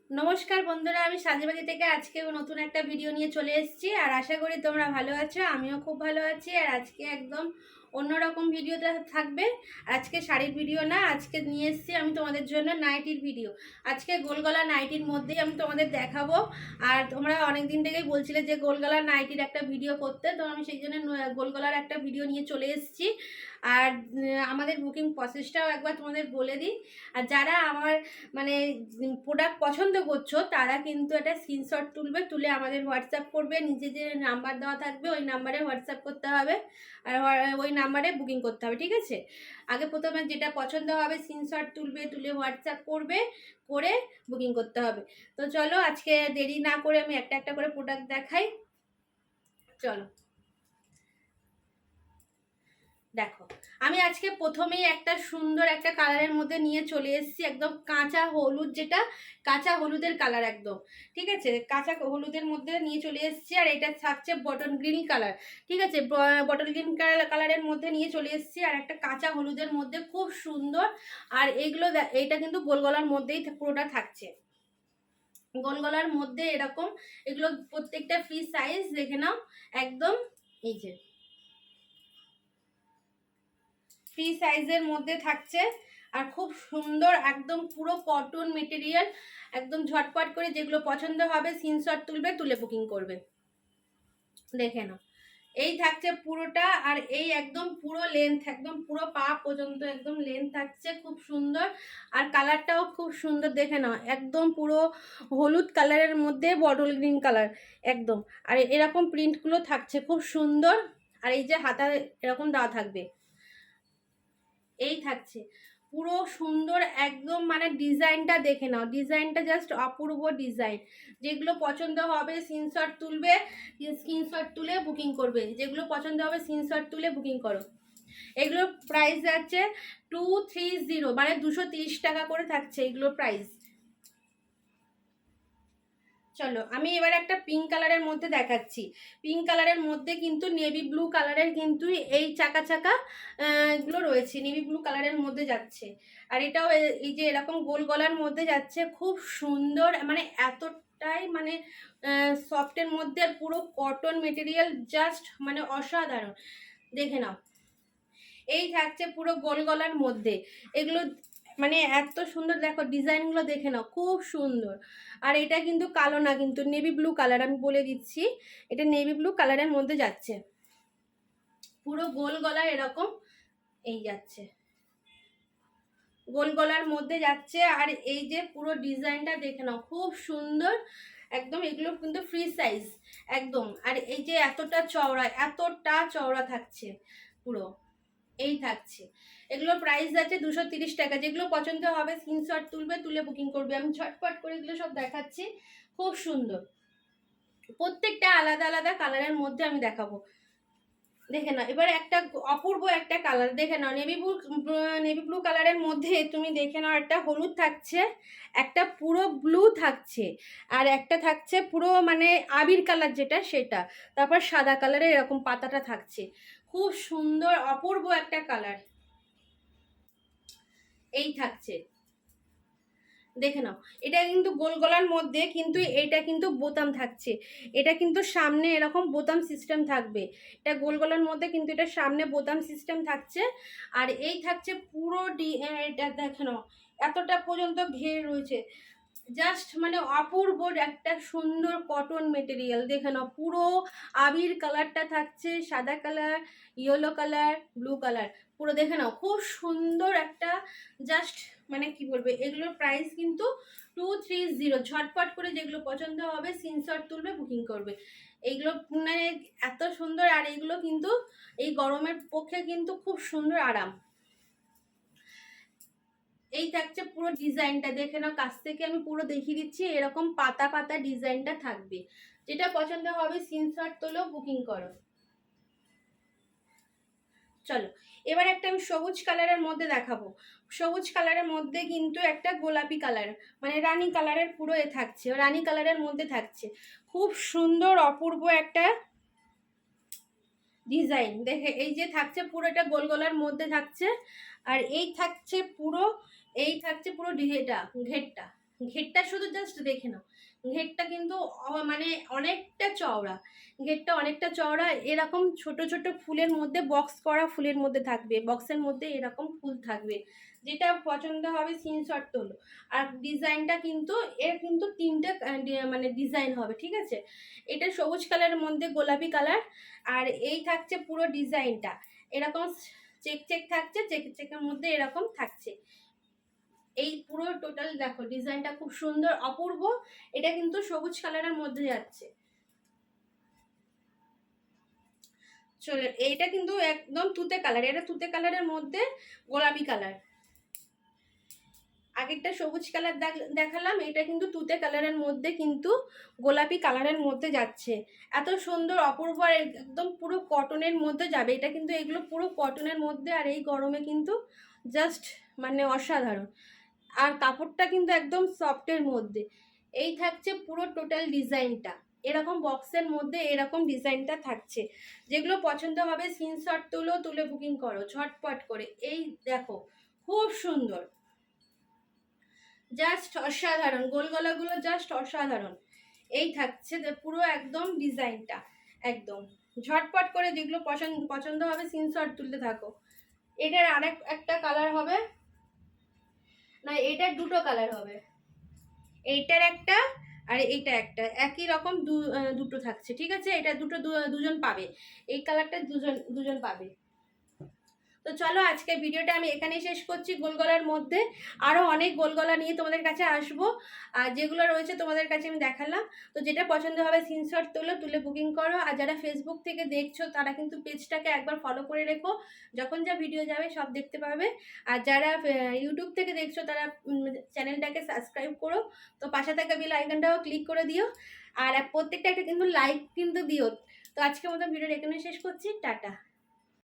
নমস্কার বন্ধুরা, আমি সাজেবাজি থেকে আজকে নতুন একটা ভিডিও নিয়ে চলে এসেছি। আর আশা করি তোমরা ভালো আছো, আমিও খুব ভালো আছি। আর আজকে একদম অন্যরকম ভিডিওটা থাকবে। আজকে শাড়ির ভিডিও না, আজকে নিয়ে এসেছি আমি তোমাদের জন্য নাইটির ভিডিও। আজকে গোলগলা নাইটির মধ্যেই আমি তোমাদের দেখাবো। আর তোমরা অনেক দিন থেকেই বলছিলে যে গোলগলার নাইটির একটা ভিডিও করতে, তো আমি সেই জন্য গোলগলার একটা ভিডিও নিয়ে চলে এসেছি। আর আমাদের বুকিং প্রসেসটাও একবার তোমাদের বলে দিই। আর যারা আমার মানে প্রোডাক্ট পছন্দ করছো তারা কিন্তু একটা স্ক্রিনশট তুলবে, তুলে আমাদের হোয়াটসঅ্যাপ করবে। নিচে যে নাম্বার দেওয়া থাকবে ওই নাম্বারে হোয়াটসঅ্যাপ করতে হবে, আর ওই নাম্বারে বুকিং করতে হবে, ঠিক আছে? আগে প্রথমে যেটা পছন্দ হবে স্ক্রিনশট তুলবে, তুলে হোয়াটসঅ্যাপ করবে, করে বুকিং করতে হবে। তো চলো আজকে দেরি না করে আমি একটা একটা করে প্রোডাক্ট দেখাই। চলো দেখো, আমি আজকে প্রথমেই একটা সুন্দর একটা কালারের মধ্যে নিয়ে চলে এসেছি, একদম কাঁচা হলুদ, যেটা কাঁচা হলুদের কালার একদম, ঠিক আছে? কাঁচা হলুদের মধ্যে নিয়ে চলে এসেছি। আর এটা থাকছে বটল গ্রিন কালার, ঠিক আছে? বটল গ্রিন কালারের মধ্যে নিয়ে চলে এসেছি, আর একটা কাঁচা হলুদের মধ্যে খুব সুন্দর। আর এইগুলো এইটা কিন্তু গোলগলার মধ্যেই পুরোটা থাকছে, গোলগলার মধ্যে এরকম। এগুলো প্রত্যেকটা ফ্রি সাইজ দেখে নাও একদম, এই যে ফ্রি সাইজের মধ্যে থাকছে। আর খুব সুন্দর, একদম পুরো কটন মেটেরিয়াল, একদম ঝটপট করে যেগুলো পছন্দ হবে স্ক্রিনশট তুলবে, তুলে বুকিং করবে। দেখে নাও, এই থাকছে পুরোটা। আর এই একদম পুরো লেন্থ, একদম পুরো পা পর্যন্ত একদম লেন্থ থাকছে, খুব সুন্দর। আর কালারটাও খুব সুন্দর, দেখে নাও একদম পুরো হলুদ কালারের মধ্যে বটল গ্রিন কালার একদম। আর এরকম প্রিন্টগুলো থাকছে খুব সুন্দর। আর এই যে হাতা এরকম দেওয়া থাকবে, এই থাকছে পুরো সুন্দর একদম। মানে ডিজাইনটা দেখে নাও, ডিজাইনটা জাস্ট অপূর্ব ডিজাইন। যেগুলো পছন্দ হবে স্ক্রিনশট তুলবে, স্ক্রিনশট তুলে বুকিং করবে। যেগুলো পছন্দ হবে স্ক্রিনশট তুলে বুকিং করো। এগুলোর প্রাইস যাচ্ছে 230, মানে 230 টাকা করে থাকছে এগুলোর প্রাইস। চলো আমি এবার একটা পিঙ্ক কালারের মধ্যে দেখাচ্ছি। পিঙ্ক কালারের মধ্যে কিন্তু নেভি ব্লু কালারের কিন্তু এই চাকা চাকা এগুলো রয়েছে, নেভি ব্লু কালারের মধ্যে যাচ্ছে। আর এটাও এই যে এরকম গোল গলার মধ্যে যাচ্ছে, খুব সুন্দর। মানে এতটাই মানে সফটের মধ্যে, আর পুরো কটন মেটেরিয়াল, জাস্ট মানে অসাধারণ। দেখে নাও, এই থাকছে পুরো গোল গলার মধ্যে। এগুলো মানে এত সুন্দর, দেখো ডিজাইনগুলো দেখে নাও, খুব সুন্দর। আর এটা কিন্তু কালো না, কিন্তু নেভি ব্লু কালার, আমি বলে দিচ্ছি এটা নেভি ব্লু কালারের মধ্যে যাচ্ছে। পুরো গোল গলা এরকম এই যাচ্ছে, গোল গলার মধ্যে যাচ্ছে। আর এই যে পুরো ডিজাইনটা দেখে নাও, খুব সুন্দর একদম। এগুলো কিন্তু ফ্রি সাইজ একদম। আর এই যে এতটা চওড়া, এতটা চওড়া থাকছে পুরো, এই থাকছে। এগুলো প্রাইস আছে 230 টাকা। যেগুলো পছন্দ হবে স্ক্রিনশট তুলবে, তুলে বুকিং করবে। আমি ঝটপট করে এগুলো সব দেখাচ্ছি, খুব সুন্দর। প্রত্যেকটা আলাদা আলাদা কালারের মধ্যে আমি দেখাবো। দেখে নাও এবার একটা অপূর্ব একটা কালার, দেখে নাও নেভি ব্লু কালারের মধ্যে তুমি দেখে নাও, একটা হলুদ থাকছে, একটা পুরো ব্লু থাকছে, আর একটা থাকছে পুরো মানে আবির কালার যেটা সেটা। তারপর সাদা কালারের এরকম পাতাটা থাকছে, খুব সুন্দর অপূর্ব একটা কালার, এই থাকছে। দেখে নাও, এটা কিন্তু গোল গলার মধ্যে, কিন্তু এটা কিন্তু বোতাম থাকছে। এটা কিন্তু সামনে এরকম বোতাম সিস্টেম থাকবে। এটা গোল গলার মধ্যে কিন্তু এটা সামনে বোতাম সিস্টেম থাকছে। আর এই থাকছে পুরো এটা দেখে নাও, এতটা পর্যন্ত ঘের রয়েছে, জাস্ট মানে অপূর্ব একটা সুন্দর কটন মেটেরিয়াল। দেখে নাও পুরো আবির কালারটা থাকছে, সাদা colour, yellow colour, blue colour, পুরো দেখে নাও খুব সুন্দর একটা। জাস্ট মানে কি বলবে, এগুলোর প্রাইস কিন্তু 230। ঝটপট করে যেগুলো পছন্দ হবে স্ক্রিনশট তুলবে, বুকিং করবে। এইগুলো মানে এত সুন্দর। আর এইগুলো কিন্তু এই গরমের পক্ষে কিন্তু খুব সুন্দর আরাম। এই থাকছে পুরো ডিজাইনটা, দেখে নাও কাছ থেকে আমি পুরো দেখিয়ে দিচ্ছি। এরকম পাতা পাতা ডিজাইনটা থাকবে। যেটা পছন্দ হবে স্ক্রিনশট তোলো, বুকিং করো। চলো এবার একটা আমি সবুজ কালারের মধ্যে দেখাবো। সবুজ কালারের মধ্যে কিন্তু একটা গোলাপি কালার, মানে রানী কালারের পুরো থাকছে, রানী কালারের মধ্যে থাকছে, খুব সুন্দর অপূর্ব একটা ডিজাইন। দেখে এই যে থাকছে পুরোটা গোল গলার মধ্যে থাকছে। আর এই থাকছে পুরো, এই থাকছে পুরো এটা ঘেরটা, ঘেরটা শুধু জাস্ট দেখে নাও, ঘেরটা কিন্তু মানে অনেকটা চওড়া, ঘেরটা অনেকটা চওড়া। এরকম ছোট ছোট ফুলের মধ্যে বক্স করা ফুলের মধ্যে থাকবে, বক্সের মধ্যে এরকম ফুল থাকবে, যেটা পছন্দ হবে স্ক্রিনশট তোলো। আর ডিজাইনটা কিন্তু এর কিন্তু তিনটে মানে ডিজাইন হবে, ঠিক আছে। এটা সবুজ কালারের মধ্যে গোলাপি কালার, আর এই থাকছে পুরো ডিজাইনটা এরকম চেক চেক থাকছে, চেক চেকের মধ্যে এরকম থাকছে। এই পুরো টোটাল দেখো ডিজাইনটা খুব সুন্দর অপূর্ব। এটা কিন্তু সবুজ কালারের মধ্যে যাচ্ছে। চলে এইটা কিন্তু একদম তুতে কালার, এটা তুতে কালারের মধ্যে গোলাপি কালার। আগেরটা সবুজ কালার দেখালাম, এটা কিন্তু তুতে কালারের মধ্যে কিন্তু গোলাপি কালারের মধ্যে যাচ্ছে। এত সুন্দর অপূর্ব, আর একদম পুরো কটনের মধ্যে যাবে এটা কিন্তু, এগুলো পুরো কটনের মধ্যে, আর এই গরমে কিন্তু জাস্ট মানে অসাধারণ। আর কাপড়টা কিন্তু একদম সফটের মধ্যে। এই থাকছে পুরো টোটাল ডিজাইনটা, এরকম বক্সের মধ্যে এরকম ডিজাইনটা থাকছে। যেগুলো পছন্দ হবে স্ক্রিনশট তুলো, তুলে বুকিং করো ঝটপট করে। এই দেখো খুব সুন্দর, জাস্ট অসাধারণ, গোল গলাগুলো জাস্ট অসাধারণ। এই থাকছে পুরো একদম ডিজাইনটা, একদম ঝটপট করে যেগুলো পছন্দ হবে স্ক্রিনশট তুলতে থাকো। এটার আরেক একটা কালার হবে, না এটার দুটো কালার হবে, এইটার একটা আর এইটা একটা, একই রকম দুটো থাকছে, ঠিক আছে। এটা দুজন পাবে, এই কালারটা দুজন পাবে। তো চলো আজকে ভিডিওটা আমি এখানেই শেষ করছি। গোলগলার মধ্যে আরও অনেক গোলগলা নিয়ে তোমাদের কাছে আসবো, আর যেগুলো রয়েছে তোমাদের কাছে আমি দেখালাম। তো যেটা পছন্দ হবে স্ক্রিনশট তোলো, তুলে বুকিং করো। আর যারা ফেসবুক থেকে দেখছো তারা কিন্তু পেজটাকে একবার ফলো করে রেখো, যখন যা ভিডিও যাবে সব দেখতে পাবে। আর যারা ইউটিউব থেকে দেখছো তারা চ্যানেলটাকে সাবস্ক্রাইব করো, তো পাশে থাকা বেল আইকনটাও ক্লিক করে দিও। আর প্রত্যেকটা একটা কিন্তু লাইক কিন্তু দিও। তো আজকের মতো ভিডিওটা এখানে শেষ করছি, টাটা।